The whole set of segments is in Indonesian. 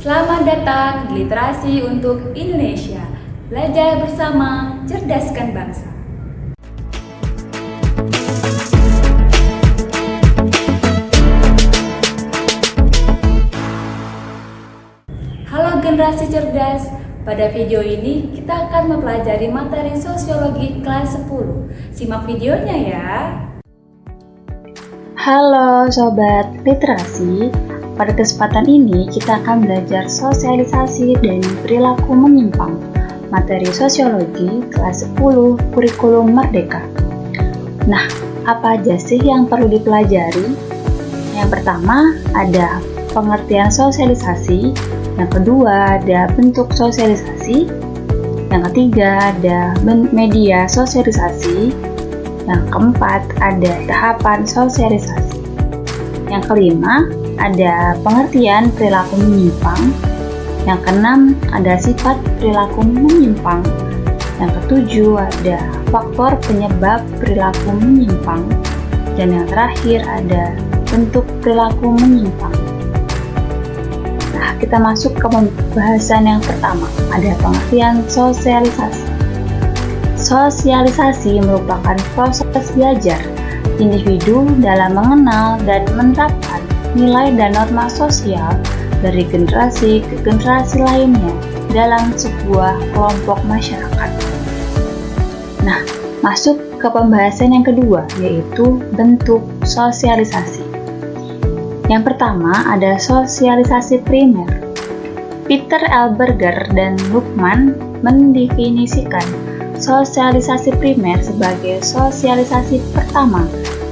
Selamat datang di Literasi untuk Indonesia. Belajar bersama, cerdaskan bangsa. Halo generasi cerdas. Pada video ini kita akan mempelajari materi sosiologi kelas 10. Simak videonya ya. Halo Sobat Literasi, pada kesempatan ini kita akan belajar sosialisasi dan perilaku menyimpang, materi sosiologi kelas 10 kurikulum merdeka. Nah, apa aja sih yang perlu dipelajari? Yang pertama ada pengertian sosialisasi, yang kedua ada bentuk sosialisasi, yang ketiga ada media sosialisasi, yang keempat ada tahapan sosialisasi. Yang kelima ada pengertian perilaku menyimpang. Yang keenam ada sifat perilaku menyimpang. Yang ketujuh ada faktor penyebab perilaku menyimpang. Dan yang terakhir ada bentuk perilaku menyimpang. Nah, kita masuk ke pembahasan yang pertama, ada pengertian sosialisasi. Sosialisasi merupakan proses belajar individu dalam mengenal dan menerapkan nilai dan norma sosial dari generasi ke generasi lainnya dalam sebuah kelompok masyarakat. Nah, masuk ke pembahasan yang kedua, yaitu bentuk sosialisasi. Yang pertama ada sosialisasi primer. Peter L. Berger dan Luckman mendefinisikan sosialisasi primer sebagai sosialisasi pertama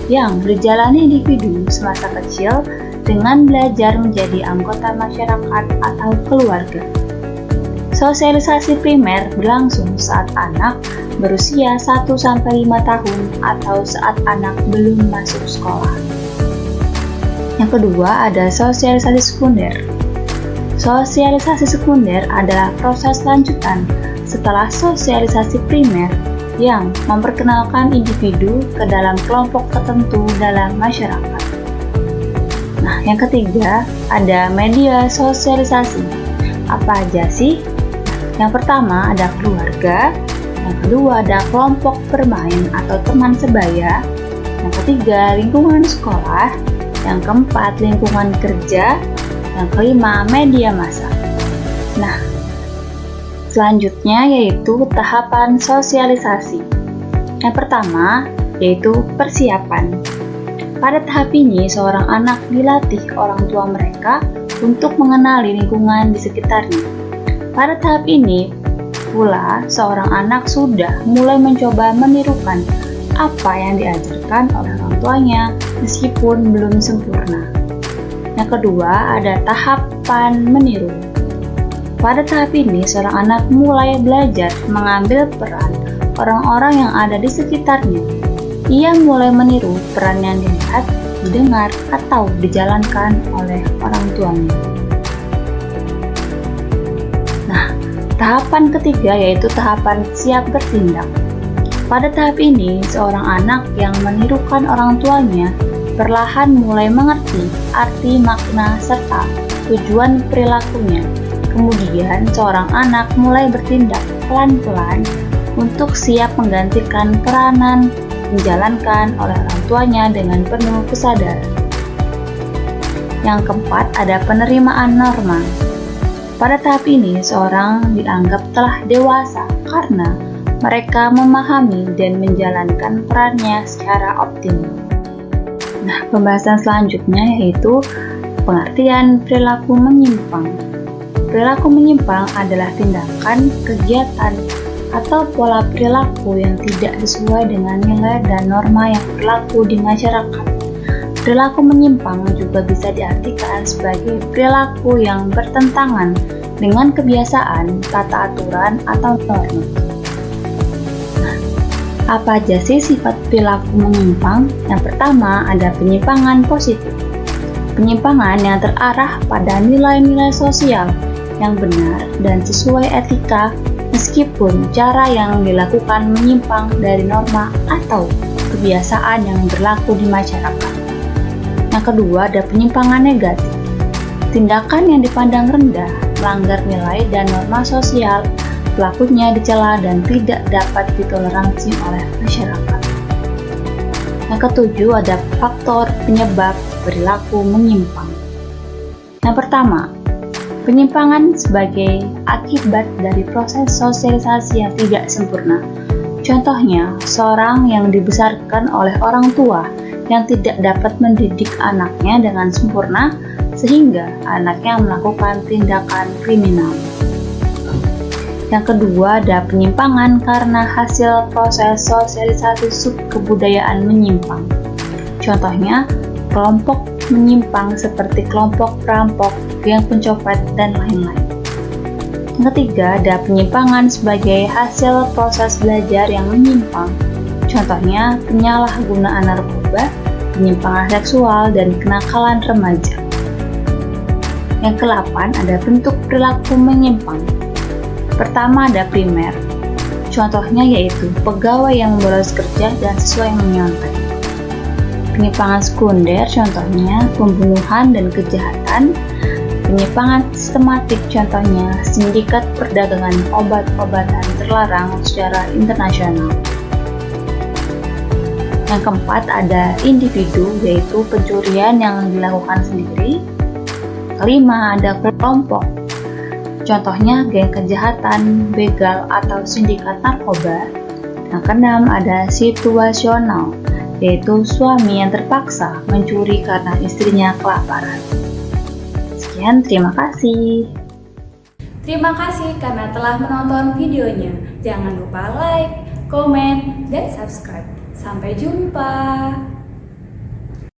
yang dijalani individu semasa kecil dengan belajar menjadi anggota masyarakat atau keluarga. Sosialisasi primer berlangsung saat anak berusia 1-5 tahun atau saat anak belum masuk sekolah. Yang kedua ada sosialisasi sekunder. Sosialisasi sekunder adalah proses lanjutan setelah sosialisasi primer yang memperkenalkan individu ke dalam kelompok tertentu dalam masyarakat. Nah, yang ketiga ada media sosialisasi. Apa aja sih? Yang pertama ada keluarga, yang kedua ada kelompok bermain atau teman sebaya, yang ketiga lingkungan sekolah, yang keempat lingkungan kerja, yang kelima media massa. Nah, selanjutnya yaitu tahapan sosialisasi. Yang pertama yaitu persiapan. Pada tahap ini seorang anak dilatih orang tua mereka untuk mengenali lingkungan di sekitarnya. Pada tahap ini pula seorang anak sudah mulai mencoba menirukan apa yang diajarkan oleh orang tuanya meskipun belum sempurna. Yang kedua ada tahapan meniru. Pada tahap ini, seorang anak mulai belajar mengambil peran orang-orang yang ada di sekitarnya. Ia mulai meniru peran yang dilihat, didengar, atau dijalankan oleh orang tuanya. Nah, tahapan ketiga yaitu tahapan siap bertindak. Pada tahap ini, seorang anak yang menirukan orang tuanya perlahan mulai mengerti arti makna serta tujuan perilakunya. Kemudian, seorang anak mulai bertindak pelan-pelan untuk siap menggantikan peranan menjalankan oleh orang tuanya dengan penuh kesadaran. Yang keempat, ada penerimaan norma. Pada tahap ini, seorang dianggap telah dewasa karena mereka memahami dan menjalankan perannya secara optimal. Nah, pembahasan selanjutnya yaitu pengertian perilaku menyimpang. Perilaku menyimpang adalah tindakan, kegiatan, atau pola perilaku yang tidak sesuai dengan nilai dan norma yang berlaku di masyarakat. Perilaku menyimpang juga bisa diartikan sebagai perilaku yang bertentangan dengan kebiasaan, tata aturan, atau norma. Nah, apa aja sih sifat perilaku menyimpang? Yang pertama ada penyimpangan positif. Penyimpangan yang terarah pada nilai-nilai sosial yang benar dan sesuai etika meskipun cara yang dilakukan menyimpang dari norma atau kebiasaan yang berlaku di masyarakat. Yang kedua ada penyimpangan negatif. Tindakan yang dipandang rendah, melanggar nilai dan norma sosial, pelakunya dicela dan tidak dapat ditoleransi oleh masyarakat. Yang ketujuh, ada faktor penyebab perilaku menyimpang. Yang pertama, penyimpangan sebagai akibat dari proses sosialisasi yang tidak sempurna. Contohnya, seorang yang dibesarkan oleh orang tua yang tidak dapat mendidik anaknya dengan sempurna sehingga anaknya melakukan tindakan kriminal. Yang kedua, ada penyimpangan karena hasil proses sosialisasi subkebudayaan menyimpang. Contohnya, kelompok menyimpang seperti kelompok perampok, geng pencopet, dan lain-lain. Yang ketiga, ada penyimpangan sebagai hasil proses belajar yang menyimpang. Contohnya, penyalahgunaan narkoba, penyimpangan seksual, dan kenakalan remaja. Yang ke-8, ada bentuk perilaku menyimpang. Pertama, ada primer. Contohnya yaitu pegawai yang bolos kerja dan siswa yang menyontek. Penyimpangan sekunder, contohnya pembunuhan dan kejahatan. Penyimpangan sistematik, contohnya sindikat perdagangan obat-obatan terlarang secara internasional. Yang keempat, ada individu, yaitu pencurian yang dilakukan sendiri. Kelima, ada kelompok. Contohnya geng kejahatan, begal, atau sindikat narkoba. Yang keenam, ada situasional, yaitu suami yang terpaksa mencuri karena istrinya kelaparan. Sekian, terima kasih. Terima kasih karena telah menonton videonya. Jangan lupa like, komen, dan subscribe. Sampai jumpa.